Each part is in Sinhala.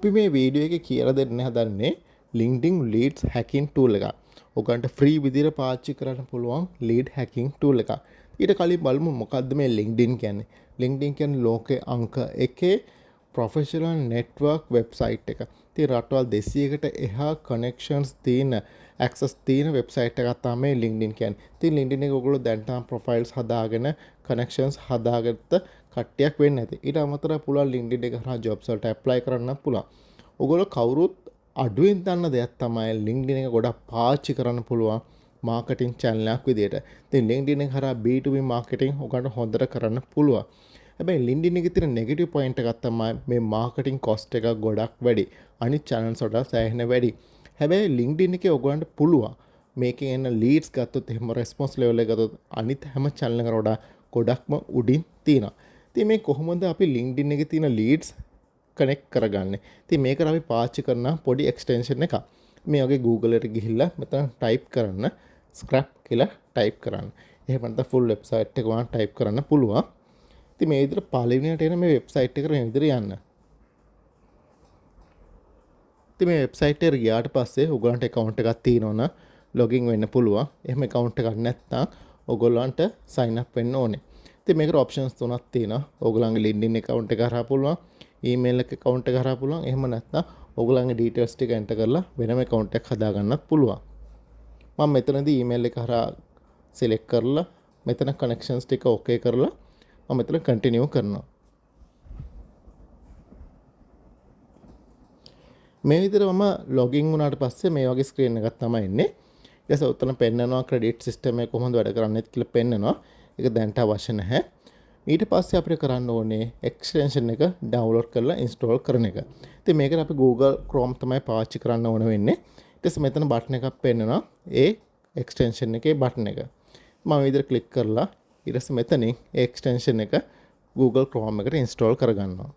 අපි මේ වීඩියෝ එකේ කියලා දෙන්න හදන්නේ LinkedIn Leads Hacking tool එක. ඔයගන්ට ෆ්‍රී විදිහට පාවිච්චි කරන්න පුළුවන් lead hacking tool එකක්. ඊට කලින් බලමු මොකද්ද මේ LinkedIn කියන්නේ. LinkedIn කියන්නේ ලෝකේ අංක 1 professional network website එක. ඉතින් රටවල් 200කට එහා connections තියෙන access තියෙන website එකක් තමයි LinkedIn කියන්නේ. ඉතින් LinkedIn එක ඔයගොල්ලෝ දැන් තාම profiles හදාගෙන connections හදාගත්ත කට්ටියක් වෙන්න ඇති. ඊට අමතරව පුළුවන් LinkedIn එක හරහා jobs වලට apply කරන්න පුළුවන්. ඔයගොල්ලෝ කවුරුත් අඩුවෙන් දන්න දෙයක් තමයි LinkedIn එක ගොඩක් පාවිච්චි කරන්න පුළුවන් marketing channel එකක් විදියට. ඉතින් LinkedIn එක හරහා B2B marketing ඔයගොල්ලන්ට හොඳට කරන්න පුළුවන්. හැබැයි LinkedIn එකේ තියෙන negative point එකක් තමයි මේ marketing cost එක ගොඩක් වැඩි. අනිත් channels වලට සෑහෙන වැඩි. හැබැයි LinkedIn එකේ ඔයගොල්ලන්ට පුළුවන් මේකෙන් එන leads ගත්තොත් එහෙම response level එක ගත්තොත් අනිත් හැම channel එකකට වඩා ගොඩක්ම උඩින් තියෙනවා. ඉතින් මේ කොහොමද අපි LinkedIn එකේ තියෙන leads කනෙක්ට් කරගන්නේ? ඉතින් මේකට අපි පාවිච්චි කරන පොඩි එක්ස්ටෙන්ෂන් එකක්. මේ වගේ Google එකට ගිහිල්ලා මෙතන ටයිප් කරන්න scrap කියලා ටයිප් කරන්න. එහෙම නැත්නම් full website එක වань ටයිප් කරන්න පුළුවන්. ඉතින් මේ විදිහට පළවෙනියට එන මේ වෙබ්සයිට් එකට මේ විදිහට යන්න. ඉතින් මේ වෙබ්සයිට් එකට ගියාට පස්සේ ඔයගලන්ට account එකක් තියෙනවනම් login වෙන්න පුළුවන්. එහෙම account එකක් නැත්නම් ඔයගලන්ට sign up වෙන්න ඕනේ. ඉතින් මේකට options තුනක් තියෙනවා. ඔයගලන්ගේ LinkedIn account එක හරහා පුළුවන්, email එක account එක හරහා පුළුවන්. එහෙම නැත්නම් ඔයගලන්ගේ details ටික enter කරලා වෙනම account එකක් හදා ගන්නත් පුළුවන්. මම මෙතනදී email එක හරහා select කරලා මෙතන connections ටික okay කරලා මම මෙතන continue කරනවා. මේ විදිහට මම login වුණාට පස්සේ මේ වගේ screen එකක් තමයි එන්නේ. ඊට පස්සේ උතන පෙන්නනවා credit system එක කොහොමද වැඩ කරන්නේත් කියලා පෙන්නනවා. ඒක දැනට අවශ්‍ය නැහැ. ඊට පස්සේ අපිට කරන්න ඕනේ extension එක download කරලා install කරන එක. ඉතින් මේකට අපි Google Chrome තමයි පාවිච්චි කරන්න ඕන වෙන්නේ. ඊට පස්සේ මෙතන button එකක් පෙන්නනවා. ඒ extension එකේ button එක. මම මේ විදිහට click කරලා ඊට පස්සේ මෙතනින් ඒ extension එක Google Chrome එකට install කරගන්නවා.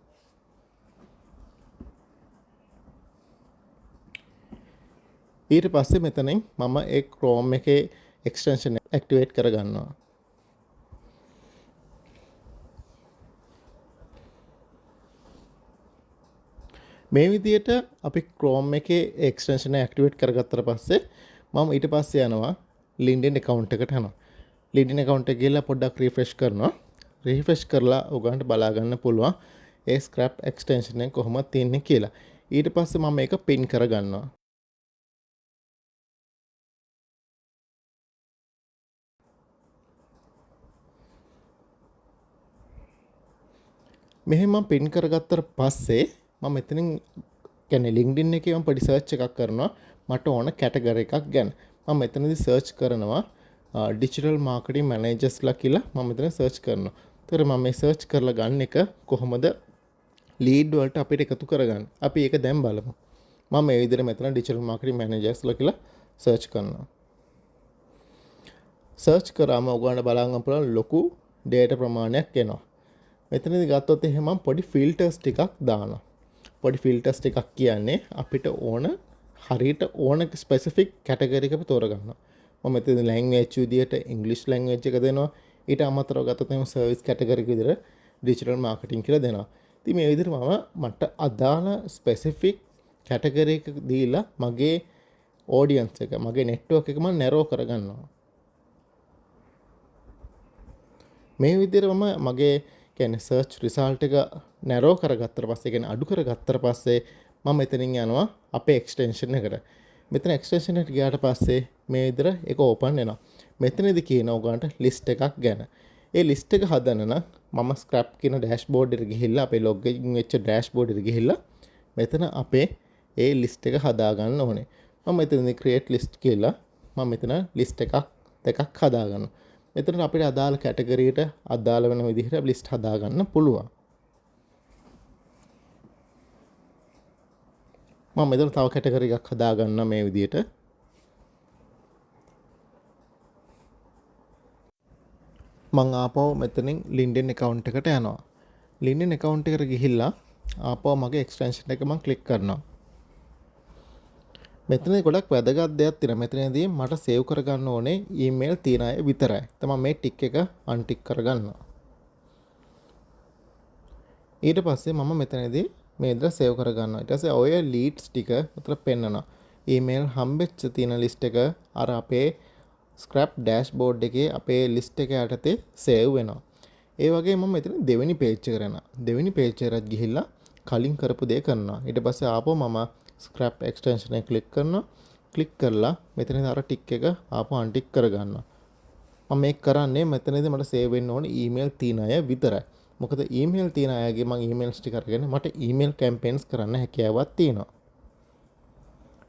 ඊට පස්සේ මෙතනින් මම ඒ Chrome එකේ extension activate කරගන්නවා. මේ විදිහට අපි Chrome එකේ extension එක activate කරගත්තට පස්සේ මම ඊට පස්සේ යනවා LinkedIn account එකට යනවා. LinkedIn account එක ගිහලා පොඩ්ඩක් refresh කරනවා. refresh කරලා ඔයගන්ට බලා ගන්න පුළුවන් ඒ scrap extension එක කොහොමද තියෙන්නේ කියලා. ඊට පස්සේ මම මේක pin කරගන්නවා. මෙහෙම මම pin කරගත්තට පස්සේ මම මෙතනින් කියන්නේ LinkedIn එකේ මම පොඩි search එකක් කරනවා මට ඕන category එකක් ගැන. මම මෙතනදී search කරනවා digital marketing managers ලා කියලා මම මෙතන search කරනවා. ඒතර මම මේ search කරලා ගන්න එක කොහොමද lead වලට අපිට එකතු කරගන්න. අපි ඒක දැන් බලමු. මම මේ විදිහට මෙතන digital marketing managers ලා කියලා search කරනවා. search කරාම ඔයගොල්ලන්ට බලන්න පුළුවන් ලොකු data ප්‍රමාණයක් එනවා. මෙතනදී ගත්තොත් එහෙනම් මම පොඩි filters ටිකක් දානවා. පොඩි filters ටිකක් කියන්නේ අපිට ඕන හරියට ඕන specific category එකක තෝරගන්නවා. මම මෙතන language විදියට English language එක දෙනවා. ඊට අමතරව ගත්තොත් එහෙනම් service category එක විදියට digital marketing කියලා දෙනවා. ඉතින් මේ විදිහට මට අදාළ specific category එක දීලා මගේ audience එක මගේ network එක මම narrow කරගන්නවා. මේ විදිහට මගේ කියන්නේ search result එක narrow කරගත්තට පස්සේ කියන්නේ අඩු කරගත්තට පස්සේ මම මෙතනින් යනවා අපේ extension එකට. මෙතන extension එකට ගියාට පස්සේ මේ විදිහට ඒක open වෙනවා. මෙතනදී කියන ඔයගන්ට list එකක් ගැන. ඒ list එක හදන්න නම් මම scrap කියන dashboard එකට ගිහිල්ලා අපේ login වෙච්ච dashboard එකට ගිහිල්ලා මෙතන අපේ ඒ list එක හදා ගන්න ඕනේ. මම මෙතනදී create list කියලා මම මෙතන list එකක් දෙකක් හදා ගන්නවා. මෙතන අපිට අදාළ category එකට අදාළ වෙන විදිහට list හදා ගන්න පුළුවන්. මම මෙතන තව category එකක් හදා ගන්න මේ විදිහට. මම ආපහු මෙතනින් LinkedIn account එකට යනවා. LinkedIn account එකට ගිහිල්ලා ආපහු මගේ extension එක මම click කරනවා. මෙතන ගොඩක් වැදගත් දෙයක් තියෙනවා. මෙතනදී මට සේව් කරගන්න ඕනේ ඊමේල් තියෙන අය විතරයි. තමයි මේ ටික් එක අන්ටික් කරගන්නවා. ඊට පස්සේ මම මෙතනදී මේ විදිහට සේව් කරගන්නවා. ඊට පස්සේ ඔය ලීඩ්ස් ටික උතර පෙන්නනවා. ඊමේල් හම්බෙච්ච තියෙන ලිස්ට් එක අර අපේ ස්ක්‍රැප් ඩෑෂ්බෝඩ් එකේ අපේ ලිස්ට් එක යටතේ සේව් වෙනවා. ඒ වගේ මම මෙතන දෙවෙනි පේජ් එකට යනවා. දෙවෙනි පේජ් එකට ගිහිල්ලා කලින් කරපු දේ කරනවා. ඊට පස්සේ ආපහු මම ස්ක්‍රැප් එක්ස්ටෙන්ෂන් එක ක්ලික් කරනවා. ක්ලික් කරලා මෙතන අර ටික් එක ආපහු අන්ටික් කරගන්නවා. මම මේක කරන්නේ මෙතනදී මට සේව් වෙන්න ඕනේ ඊමේල් තියෙන අය විතරයි. මොකද ඊමේල් තියෙන අයගේ මම ඊමේල්ස් ටික අරගෙන මට ඊමේල් කැම්පේන්ස් කරන්න හැකියාවක් තියෙනවා.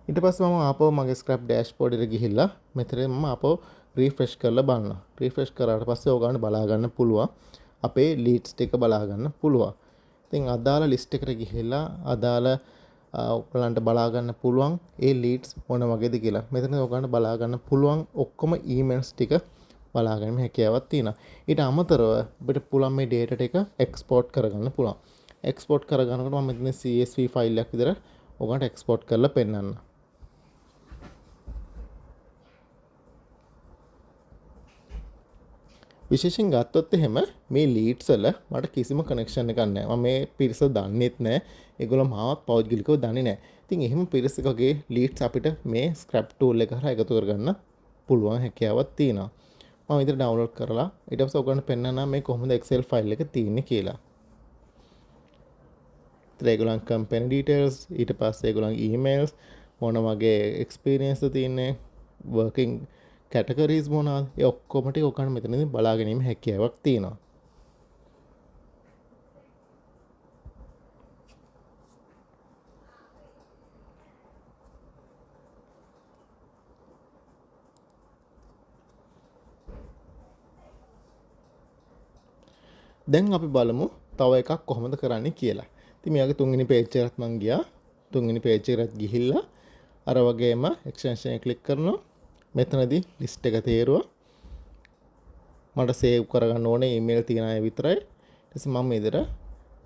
ඊට පස්සේ මම ආපහු මගේ ස්ක්‍රැප් ඩෑෂ්බෝඩ් එකට ගිහිල්ලා මෙතන මම ආපහු රිෆ්‍රෙෂ් කරලා බලනවා. රිෆ්‍රෙෂ් කරාට පස්සේ ඕගොල්ලන්ට බලා ගන්න පුළුවන්. අපේ ලීඩ්ස් ටික බලා ගන්න පුළුවන්. ඉතින් අදාළ ලිස්ට් එකට ගිහිල්ලා අදාළ ඔයගලන්ට බලා ගන්න පුළුවන් ඒ ලීඩ්ස් මොන වගේද කියලා. මෙතන ඔයගලන්ට බලා ගන්න පුළුවන් ඔක්කොම ඊමේල්ස් ටික බලා ගැනීම හැකියාවක් තියෙනවා. ඊට අමතරව ඔබට පුළුවන් මේ data ටික එක්ස්පෝර්ට් කරගන්න පුළුවන්. එක්ස්පෝර්ට් කරගන්නකොට මම මෙතන CSV ෆයිල් එකක් විතර ඔයගලන්ට එක්ස්පෝර්ට් කරලා පෙන්නන්න. විශේෂයෙන් ගත්තොත් එහෙම මේ ලීඩ්ස් වල මට කිසිම කනෙක්ෂන් එකක් නැහැ. මම මේ පිරිස දන්නෙත් නැහැ. ඒගොල්ලෝ මාවත් පෞද්ගලිකව දන්නේ නැහැ. ඉතින් එහෙම පිරිසකගේ ලීඩ්ස් අපිට මේ ස්ක්‍රැප් ටූල් එක හරහා එකතු කරගන්න පුළුවන් හැකියාවක් තියෙනවා. මම විතර ඩවුන්ලෝඩ් කරලා ඊට පස්සේ ඔයගොල්ලන්ට පෙන්නනවා මේ කොහොමද Excel ෆයිල් එක තියෙන්නේ කියලා. ඒගොල්ලන් කම්පැනි ඩීටේල්ස් ඊට පස්සේ ඒගොල්ලන් ඊමේල්ස් මොන වගේ එක්ස්පීරියන්ස් තියෙන්නේ වර්කින් කැටගරීස් මොනවාද ඒ ඔක්කොම ටික ඔයගොල්ලන් මෙතනදී බලා ගැනීම හැකියාවක් තියෙනවා. දැන් අපි බලමු තව එකක් කොහොමද කරන්නේ කියලා. ඉතින් මෙයාගේ තුන්වෙනි පේජ් එකට මම ගියා. තුන්වෙනි පේජ් එකට ගිහිල්ලා අර වගේම එක්ස්ටෙන්ෂන් එක ක්ලික් කරනවා. මෙතනදී ලිස්ට් එක තේරුවා. මට සේව් කරගන්න ඕනේ ඊමේල් තියෙන අය විතරයි. ඊට පස්සේ මම මේ විදිහට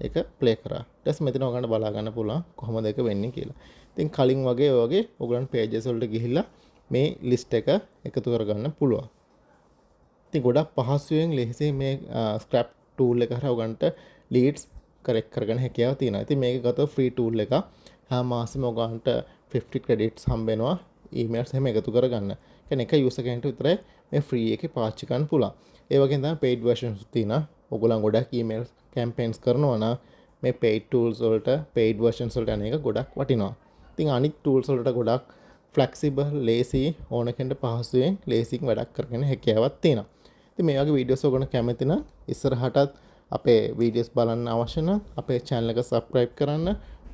ඒක ප්ලේ කරා. ඊට පස්සේ මෙතන ඔයගලන්ට බලා ගන්න පුළුවන් කොහොමද ඒක වෙන්නේ කියලා. ඉතින් කලින් වගේ ඔය වගේ ඔයගලන්ට පේජස් වලට ගිහිල්ලා මේ ලිස්ට් එක එකතු කරගන්න පුළුවන්. ඉතින් ගොඩක් පහසුවෙන් ලෙහෙසියෙන් මේ ස්ක්‍රැප් ටූල් එක හරහා ඔයගලන්ට ලීඩ්ස් කරෙක්ට් කරගන්න හැකියාව තියෙනවා. ඉතින් මේක ගත්තොත් ෆ්‍රී ටූල් එකක්. හැම මාසෙම ඔයගලන්ට 50 ක්‍රෙඩිට්ස් හම්බ වෙනවා ඊමේල්ස් එහෙම එකතු කරගන්න. කියන්නේ එක යූසර් කෙනෙක්ට විතරයි මේ ෆ්‍රී එකේ පාවිච්චි කරන්න පුළුවන්. ඒ වගේම තමයි paid versions තියෙනවා. ඔයගොල්ලන් ගොඩක් ඊමේල් කැම්පේන්ස් කරනවා නම් මේ paid tools වලට paid versions වලට යන එක ගොඩක් වටිනවා. ඉතින් අනිත් tools වලට ගොඩක් flexible, lazy ඕන කෙනෙක්ට පහසුවෙන් ලේසියෙන් වැඩක් කරගෙන හැකියාවක් තියෙනවා. ඉතින් මේ වගේ වීඩියෝස් ඔයගොල්ලෝ කැමති නම් ඉස්සරහටත් අපේ වීඩියෝස් බලන්න අවශ්‍ය නම් අපේ channel එක subscribe කරන්න.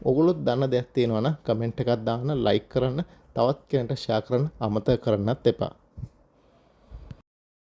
ඔයගොල්ලෝ දන්න දෙයක් තියෙනවා නම් කමෙන්ට් එකක් දාන්න, like කරන්න, තවත් කෙනෙක්ට share කරන්න අමතක කරන්නත් එපා.